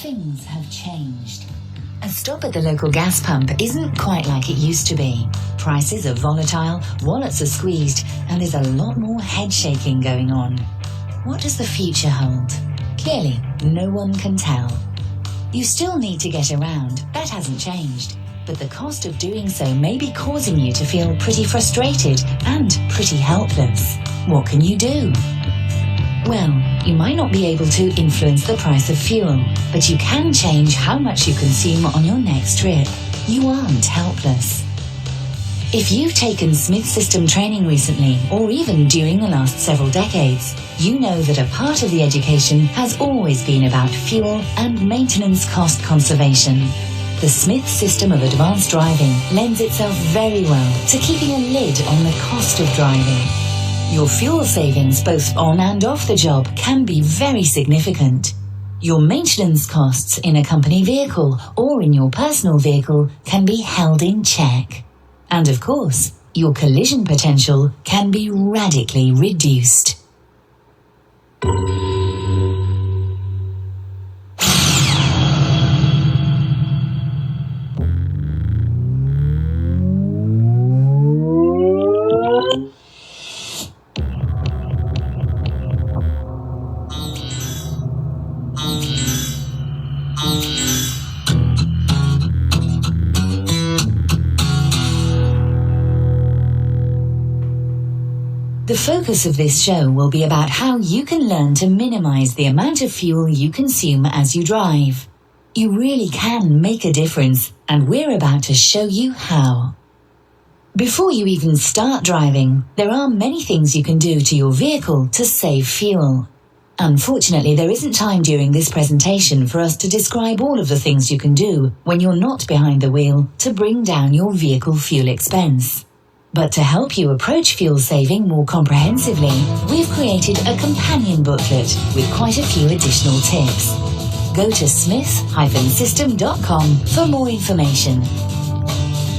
Things have changed. A stop at the local gas pump isn't quite like it used to be. Prices are volatile, wallets are squeezed, and there's a lot more head shaking going on. What does the future hold? Clearly, no one can tell. You still need to get around, that hasn't changed. But the cost of doing so may be causing you to feel pretty frustrated and pretty helpless. What can you do? Well, you might not be able to influence the price of fuel, but you can change how much you consume on your next trip. You aren't helpless. If you've taken Smith System training recently, or even during the last several decades, you know that a part of the education has always been about fuel and maintenance cost conservation. The Smith System of advanced driving lends itself very well to keeping a lid on the cost of driving. Your fuel savings both on and off the job can be very significant. Your maintenance costs in a company vehicle or in your personal vehicle can be held in check. And of course, your collision potential can be radically reduced. The focus of this show will be about how you can learn to minimize the amount of fuel you consume as you drive. You really can make a difference, and we're about to show you how. Before you even start driving, there are many things you can do to your vehicle to save fuel. Unfortunately, there isn't time during this presentation for us to describe all of the things you can do when you're not behind the wheel to bring down your vehicle fuel expense. But to help you approach fuel saving more comprehensively, we've created a companion booklet with quite a few additional tips. Go to smith-system.com for more information.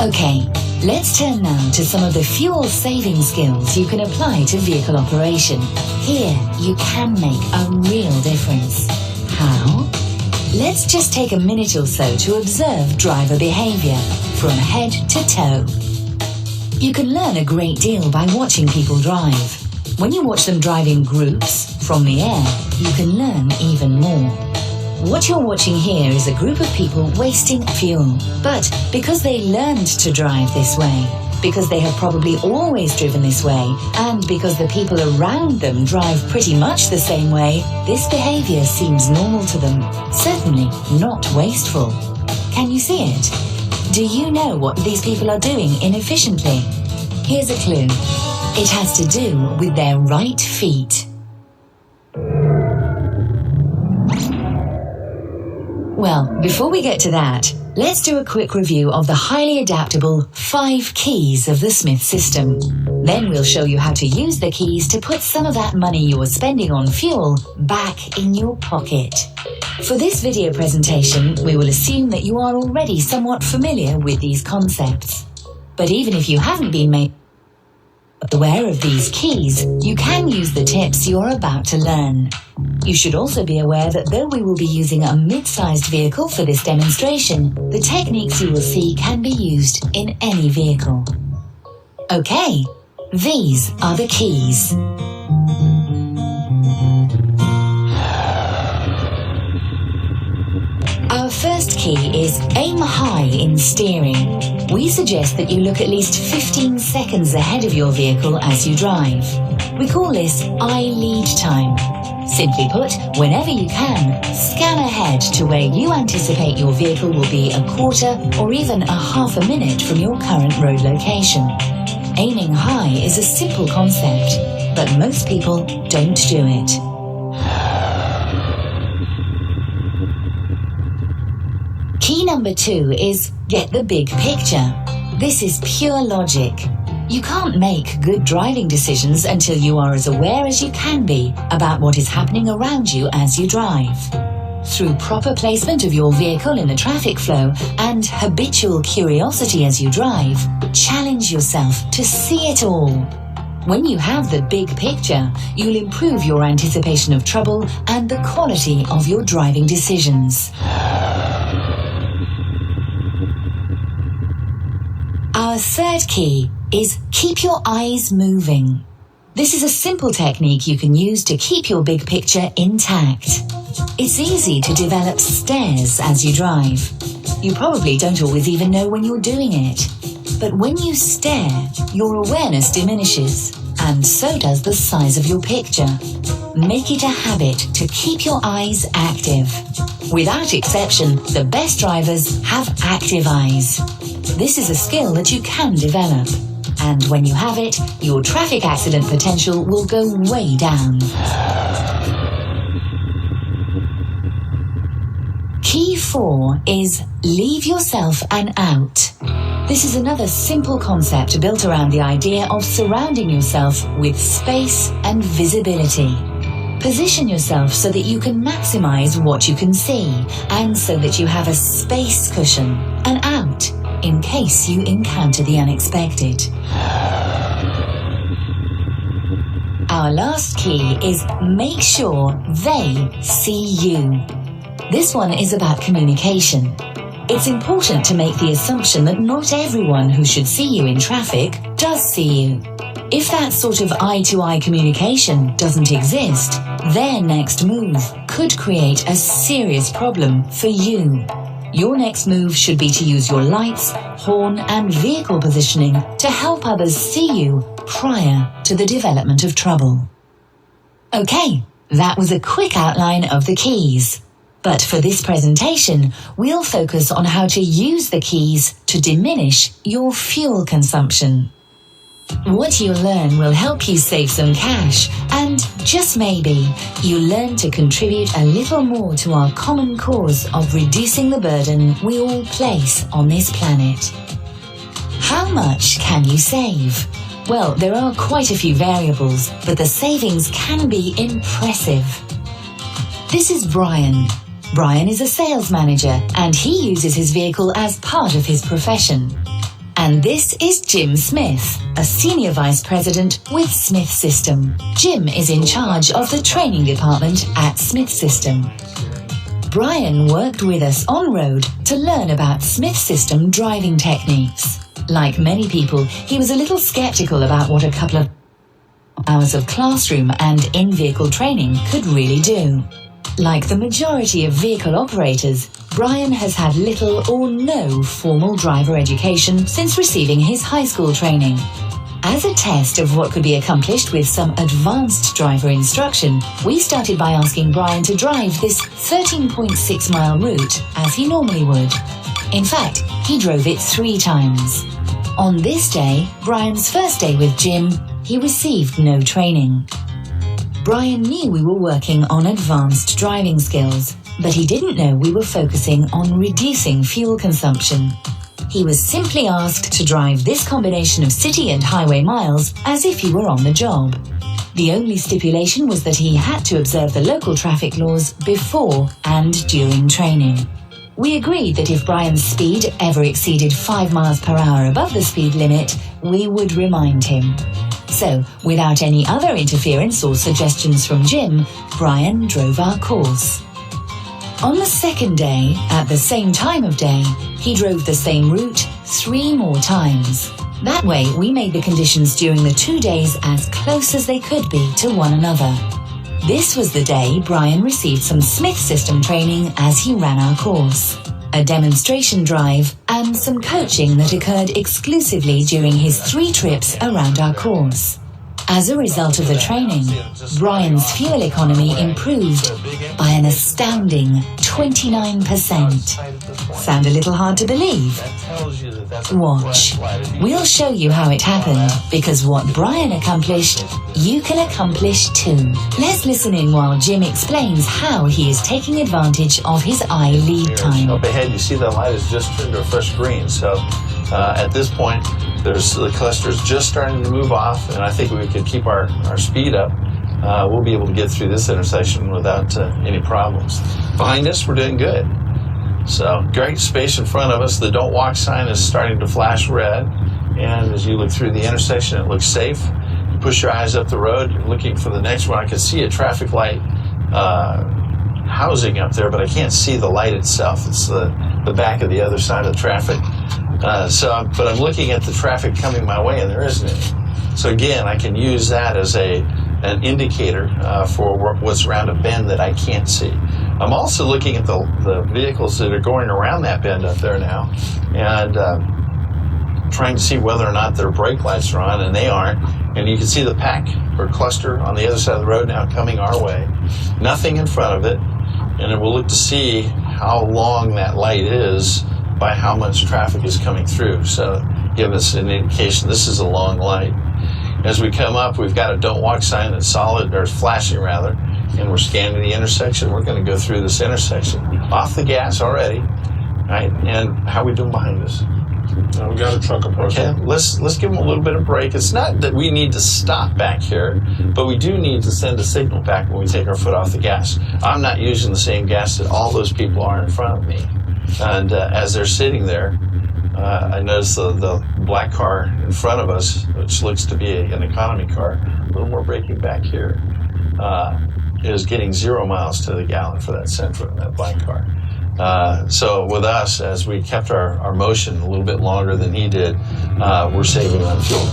Okay, let's turn now to some of the fuel saving skills you can apply to vehicle operation. Here, you can make a real difference. How? Let's just take a minute or so to observe driver behavior from head to toe. You can learn a great deal by watching people drive. When you watch them drive in groups, from the air, you can learn even more. What you're watching here is a group of people wasting fuel. But because they learned to drive this way, because they have probably always driven this way, and because the people around them drive pretty much the same way, this behavior seems normal to them. Certainly not wasteful. Can you see it? Do you know what these people are doing inefficiently? Here's a clue. It has to do with their right feet. Well, before we get to that, let's do a quick review of the highly adaptable 5 keys of the Smith System. Then we'll show you how to use the keys to put some of that money you're spending on fuel back in your pocket. For this video presentation, we will assume that you are already somewhat familiar with these concepts. But even if you haven't been made aware of these keys, you can use the tips you're about to learn. You should also be aware that though we will be using a mid-sized vehicle for this demonstration, the techniques you will see can be used in any vehicle. Okay, these are the keys. Our first key is aim high in steering. We suggest that you look at least 15 seconds ahead of your vehicle as you drive. We call this eye lead time. Simply put, whenever you can, scan ahead to where you anticipate your vehicle will be a quarter or even a half a minute from your current road location. Aiming high is a simple concept, but most people don't do it. Key number 2 is get the big picture. This is pure logic. You can't make good driving decisions until you are as aware as you can be about what is happening around you as you drive. Through proper placement of your vehicle in the traffic flow and habitual curiosity as you drive, challenge yourself to see it all. When you have the big picture, you'll improve your anticipation of trouble and the quality of your driving decisions. Our third key is keep your eyes moving. This is a simple technique you can use to keep your big picture intact. It's easy to develop stares as you drive. You probably don't always even know when you're doing it. But when you stare, your awareness diminishes, and so does the size of your picture. Make it a habit to keep your eyes active. Without exception, the best drivers have active eyes. This is a skill that you can develop. And when you have it, your traffic accident potential will go way down. Key 4 is leave yourself an out. This is another simple concept built around the idea of surrounding yourself with space and visibility. Position yourself so that you can maximize what you can see, and so that you have a space cushion, an out, in case you encounter the unexpected. Our last key is make sure they see you. This one is about communication. It's important to make the assumption that not everyone who should see you in traffic does see you. If that sort of eye-to-eye communication doesn't exist, their next move could create a serious problem for you. Your next move should be to use your lights, horn, and vehicle positioning to help others see you prior to the development of trouble. Okay, that was a quick outline of the keys. But for this presentation, we'll focus on how to use the keys to diminish your fuel consumption. What you'll learn will help you save some cash, and just maybe, you'll learn to contribute a little more to our common cause of reducing the burden we all place on this planet. How much can you save? Well, there are quite a few variables, but the savings can be impressive. This is Brian. Brian is a sales manager, and he uses his vehicle as part of his profession. And this is Jim Smith, a Senior Vice President with Smith System. Jim is in charge of the training department at Smith System. Brian worked with us on road to learn about Smith System driving techniques. Like many people, he was a little skeptical about what a couple of hours of classroom and in-vehicle training could really do. Like the majority of vehicle operators, Brian has had little or no formal driver education since receiving his high school training. As a test of what could be accomplished with some advanced driver instruction, we started by asking Brian to drive this 13.6-mile route as he normally would. In fact, he drove it 3 times. On this day, Brian's first day with Jim, he received no training. Brian knew we were working on advanced driving skills, but he didn't know we were focusing on reducing fuel consumption. He was simply asked to drive this combination of city and highway miles as if he were on the job. The only stipulation was that he had to observe the local traffic laws before and during training. We agreed that if Brian's speed ever exceeded 5 miles per hour above the speed limit, we would remind him. So, without any other interference or suggestions from Jim, Brian drove our course. On the second day, at the same time of day, he drove the same route 3 more times. That way, we made the conditions during the 2 days as close as they could be to one another. This was the day Brian received some Smith System training as he ran our course, a demonstration drive, and some coaching that occurred exclusively during his 3 trips around our course. As a result of the training, Brian's fuel economy improved by an astounding 29%. Sound a little hard to believe? Watch. We'll show you how it happened, because what Brian accomplished, you can accomplish too. Let's listen in while Jim explains how he is taking advantage of his eye lead time. Up ahead, you see that light is just turned to a fresh green, so at this point, the cluster's just starting to move off, and I think we could keep our speed up. We'll be able to get through this intersection without any problems. Behind us, we're doing good. So, great space in front of us. The don't walk sign is starting to flash red, and as you look through the intersection, it looks safe. push your eyes up the road, you're looking for the next one. I can see a traffic light housing up there, but I can't see the light itself. It's the back of the other side of the traffic. But I'm looking at the traffic coming my way, and there isn't any. So again, I can use that as an indicator for what's around a bend that I can't see. I'm also looking at the vehicles that are going around that bend up there now, and trying to see whether or not their brake lights are on, and they aren't. And you can see the pack or cluster on the other side of the road now coming our way. Nothing in front of it, and then we'll look to see how long that light is by how much traffic is coming through. So give us an indication this is a long light. As we come up, we've got a don't walk sign that's solid, or flashing rather, and we're scanning the intersection. We're going to go through this intersection. Off the gas already, right? And how are we doing behind us? We got a truck approaching. Okay, let's give them a little bit of break. It's not that we need to stop back here, but we do need to send a signal back when we take our foot off the gas. I'm not using the same gas that all those people are in front of me. And as they're sitting there, I notice the black car in front of us, which looks to be an economy car, a little more braking back here, is getting 0 miles to the gallon for that Sentra, that black car. So with us, as we kept our motion a little bit longer than he did, we're saving on fuel.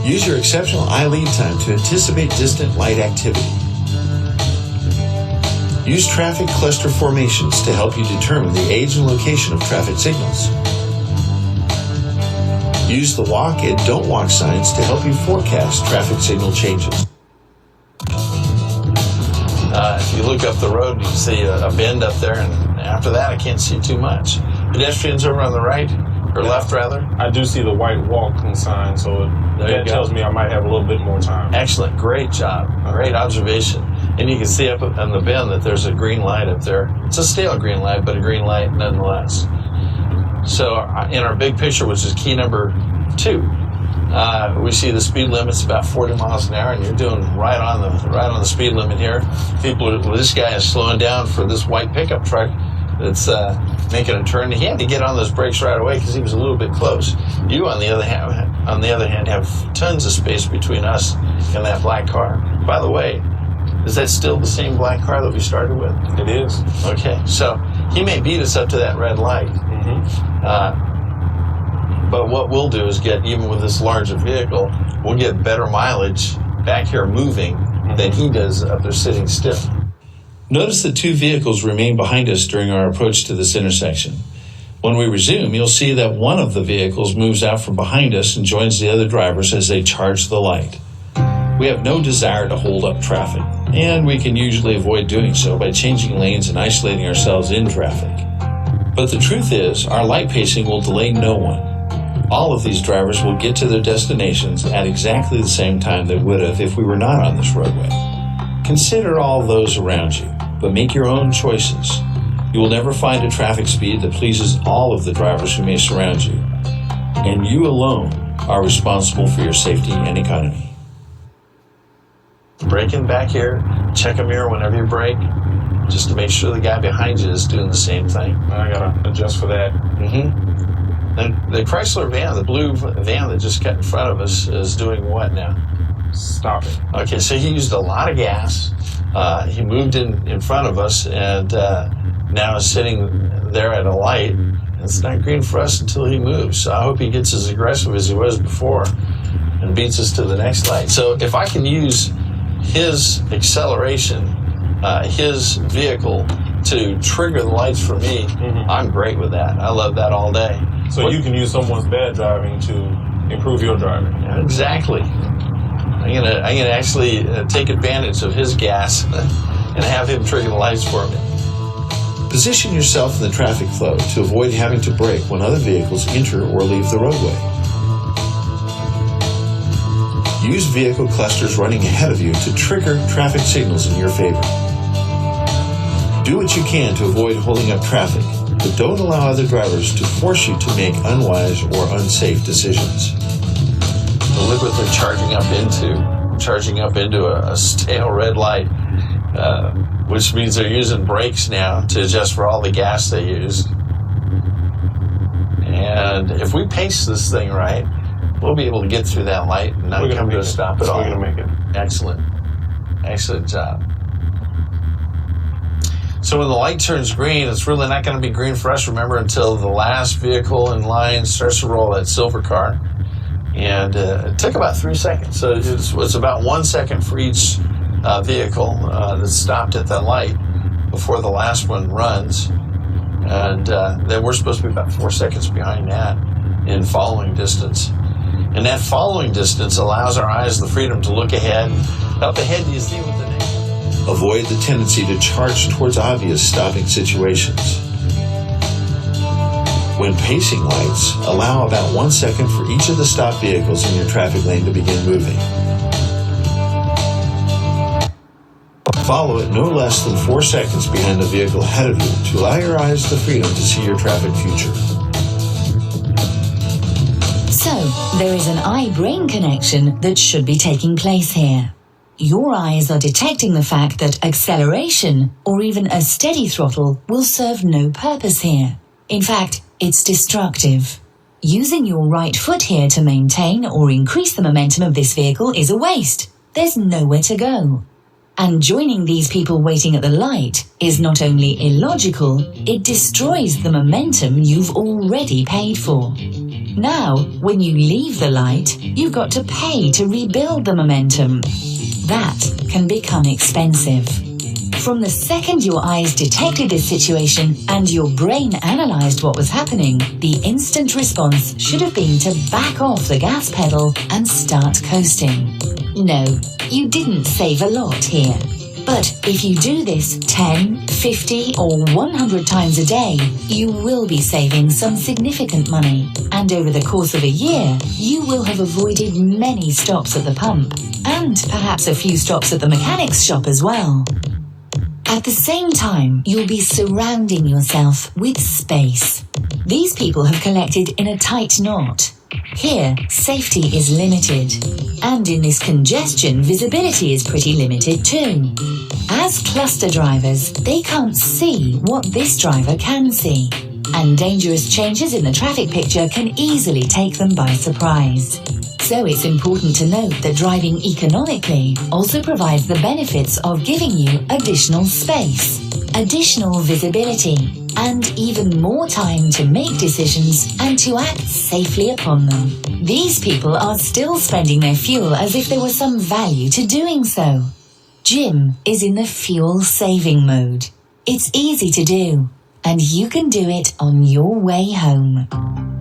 Use your exceptional eye lead time to anticipate distant light activity. Use traffic cluster formations to help you determine the age and location of traffic signals. Use the walk and don't walk signs to help you forecast traffic signal changes. If you look up the road, you can see a bend up there, and after that, I can't see too much. Pedestrians over on the right, or left rather. I do see the white walking sign, so that tells me I might have a little bit more time. Excellent, great job, great observation. And you can see up on the bend that there's a green light up there. It's a stale green light, but a green light nonetheless. So in our big picture, which is key number 2, we see the speed limit's about 40 miles an hour, and you're doing right on the speed limit here. This guy is slowing down for this white pickup truck that's making a turn. He had to get on those brakes right away because he was a little bit close. You, on the other hand, have tons of space between us and that black car. By the way, is that still the same black car that we started with? It is. Okay, so he may beat us up to that red light. But what we'll do is get, even with this larger vehicle, we'll get better mileage back here moving than he does up there sitting still. Notice the 2 vehicles remain behind us during our approach to this intersection. When we resume, you'll see that one of the vehicles moves out from behind us and joins the other drivers as they charge the light. We have no desire to hold up traffic, and we can usually avoid doing so by changing lanes and isolating ourselves in traffic. But the truth is, our light pacing will delay no one. All of these drivers will get to their destinations at exactly the same time they would have if we were not on this roadway. Consider all those around you, but make your own choices. You will never find a traffic speed that pleases all of the drivers who may surround you, and you alone are responsible for your safety and economy. Braking back here, check a mirror whenever you brake, just to make sure the guy behind you is doing the same thing. I gotta adjust for that. And the Chrysler van, the blue van that just got in front of us, is doing what now? Stopping. Okay, so he used a lot of gas. He moved in front of us, and now is sitting there at a light. It's not green for us until he moves. So I hope he gets as aggressive as he was before and beats us to the next light. So if I can use his acceleration, his vehicle, to trigger the lights for me, I'm great with that. I love that all day. So you can use someone's bad driving to improve your driving. Yeah, exactly. I'm gonna actually take advantage of his gas and have him trigger the lights for me. Position yourself in the traffic flow to avoid having to brake when other vehicles enter or leave the roadway. Use vehicle clusters running ahead of you to trigger traffic signals in your favor. Do what you can to avoid holding up traffic, but don't allow other drivers to force you to make unwise or unsafe decisions. So look what they're charging up into a stale red light, which means they're using brakes now to adjust for all the gas they use. And if we pace this thing right, we'll be able to get through that light and not come to a stop at all. We're going to make it. Excellent. Excellent job. So when the light turns green, it's really not going to be green for us, remember, until the last vehicle in line starts to roll, that silver car. And it took about 3 seconds. So it's about 1 second for each vehicle that stopped at that light before the last one runs. And then we're supposed to be about 4 seconds behind that in following distance. And that following distance allows our eyes the freedom to look ahead. Up ahead, do you see what the name? Avoid the tendency to charge towards obvious stopping situations. When pacing lights, allow about 1 second for each of the stopped vehicles in your traffic lane to begin moving. Follow it no less than 4 seconds behind the vehicle ahead of you to allow your eyes the freedom to see your traffic future. So, there is an eye-brain connection that should be taking place here. Your eyes are detecting the fact that acceleration, or even a steady throttle, will serve no purpose here. In fact, it's destructive. Using your right foot here to maintain or increase the momentum of this vehicle is a waste. There's nowhere to go. And joining these people waiting at the light is not only illogical, it destroys the momentum you've already paid for. Now, when you leave the light, you've got to pay to rebuild the momentum. That can become expensive. From the second your eyes detected this situation and your brain analyzed what was happening, the instant response should have been to back off the gas pedal and start coasting. No, you didn't save a lot here. But if you do this 10, 50 or 100 times a day, you will be saving some significant money. And over the course of a year, you will have avoided many stops at the pump, and perhaps a few stops at the mechanic's shop as well. At the same time, you'll be surrounding yourself with space. These people have collected in a tight knot. Here, safety is limited. And in this congestion, visibility is pretty limited too. As cluster drivers, they can't see what this driver can see. And dangerous changes in the traffic picture can easily take them by surprise. So it's important to note that driving economically also provides the benefits of giving you additional space, additional visibility, and even more time to make decisions and to act safely upon them. These people are still spending their fuel as if there was some value to doing so. Jim is in the fuel-saving mode. It's easy to do, and you can do it on your way home.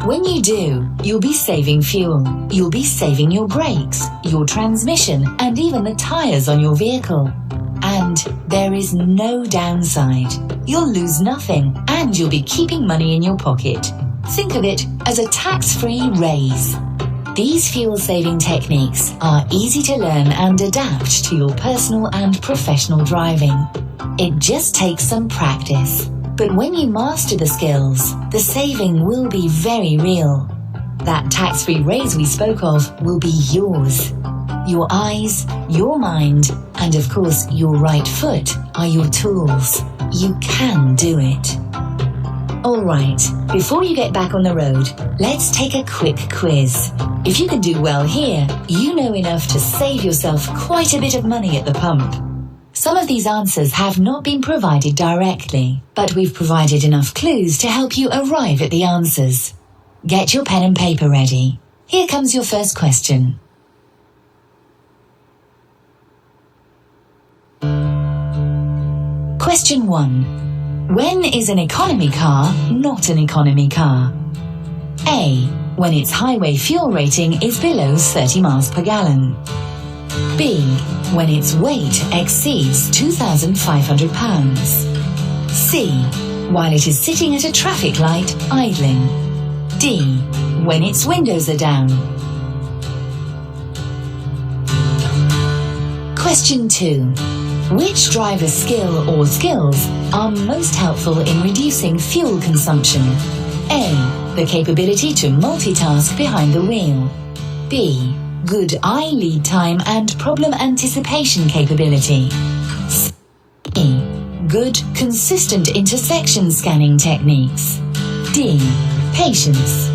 When you do, you'll be saving fuel. You'll be saving your brakes, your transmission, and even the tires on your vehicle. And there is no downside. You'll lose nothing, and you'll be keeping money in your pocket. Think of it as a tax-free raise. These fuel-saving techniques are easy to learn and adapt to your personal and professional driving. It just takes some practice. But when you master the skills, the saving will be very real. That tax-free raise we spoke of will be yours. Your eyes, your mind, and of course your right foot are your tools. You can do it. Alright, before you get back on the road, let's take a quick quiz. If you can do well here, you know enough to save yourself quite a bit of money at the pump. Some of these answers have not been provided directly, but we've provided enough clues to help you arrive at the answers. Get your pen and paper ready. Here comes your first question. Question 1. When is an economy car not an economy car? A. When its highway fuel rating is below 30 miles per gallon. B. When its weight exceeds 2,500 pounds. C. While it is sitting at a traffic light idling. D. When its windows are down. Question 2. Which driver's skill or skills are most helpful in reducing fuel consumption? A. The capability to multitask behind the wheel. B. Good eye lead time and problem anticipation capability. C. Good, consistent intersection scanning techniques. D. Patience.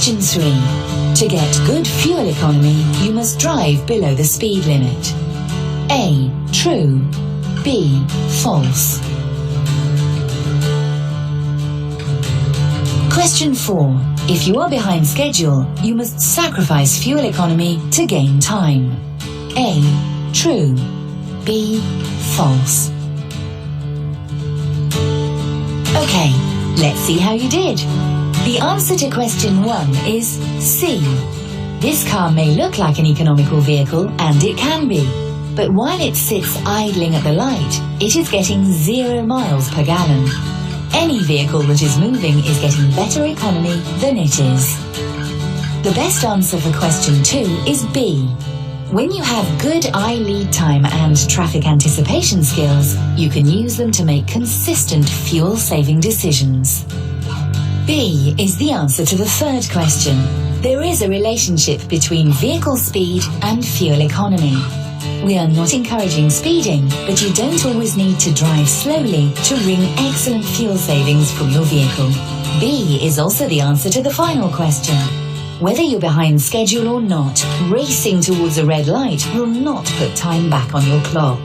Question 3. To get good fuel economy, you must drive below the speed limit. A. True. B. False. Question 4. If you are behind schedule, you must sacrifice fuel economy to gain time. A. True. B. False. Okay, let's see how you did. The answer to question 1 is C. This car may look like an economical vehicle, and it can be. But while it sits idling at the light, it is getting 0 miles per gallon. Any vehicle that is moving is getting better economy than it is. The best answer for question 2 is B. When you have good eye lead time and traffic anticipation skills, you can use them to make consistent fuel-saving decisions. B is the answer to the third question. There is a relationship between vehicle speed and fuel economy. We are not encouraging speeding, but you don't always need to drive slowly to wring excellent fuel savings from your vehicle. B is also the answer to the final question. Whether you're behind schedule or not, racing towards a red light will not put time back on your clock.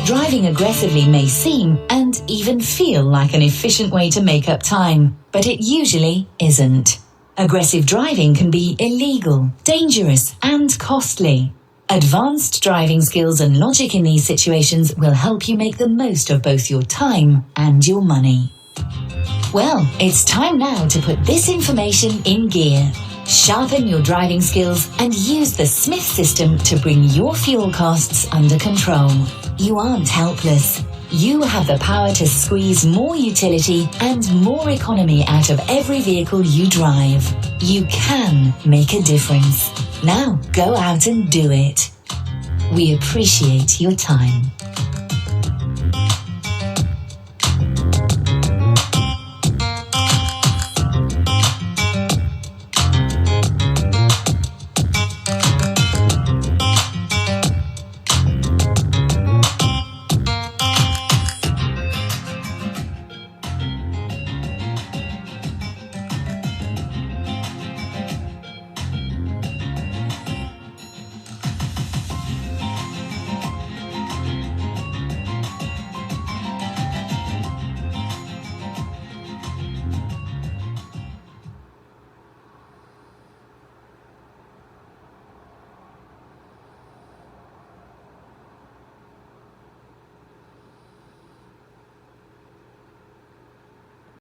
Driving aggressively may seem and even feel like an efficient way to make up time, but it usually isn't. Aggressive driving can be illegal, dangerous, and costly. Advanced driving skills and logic in these situations will help you make the most of both your time and your money. Well, it's time now to put this information in gear. Sharpen your driving skills and use the Smith system to bring your fuel costs under control. You aren't helpless. You have the power to squeeze more utility and more economy out of every vehicle you drive. You can make a difference. Now go out and do it. We appreciate your time.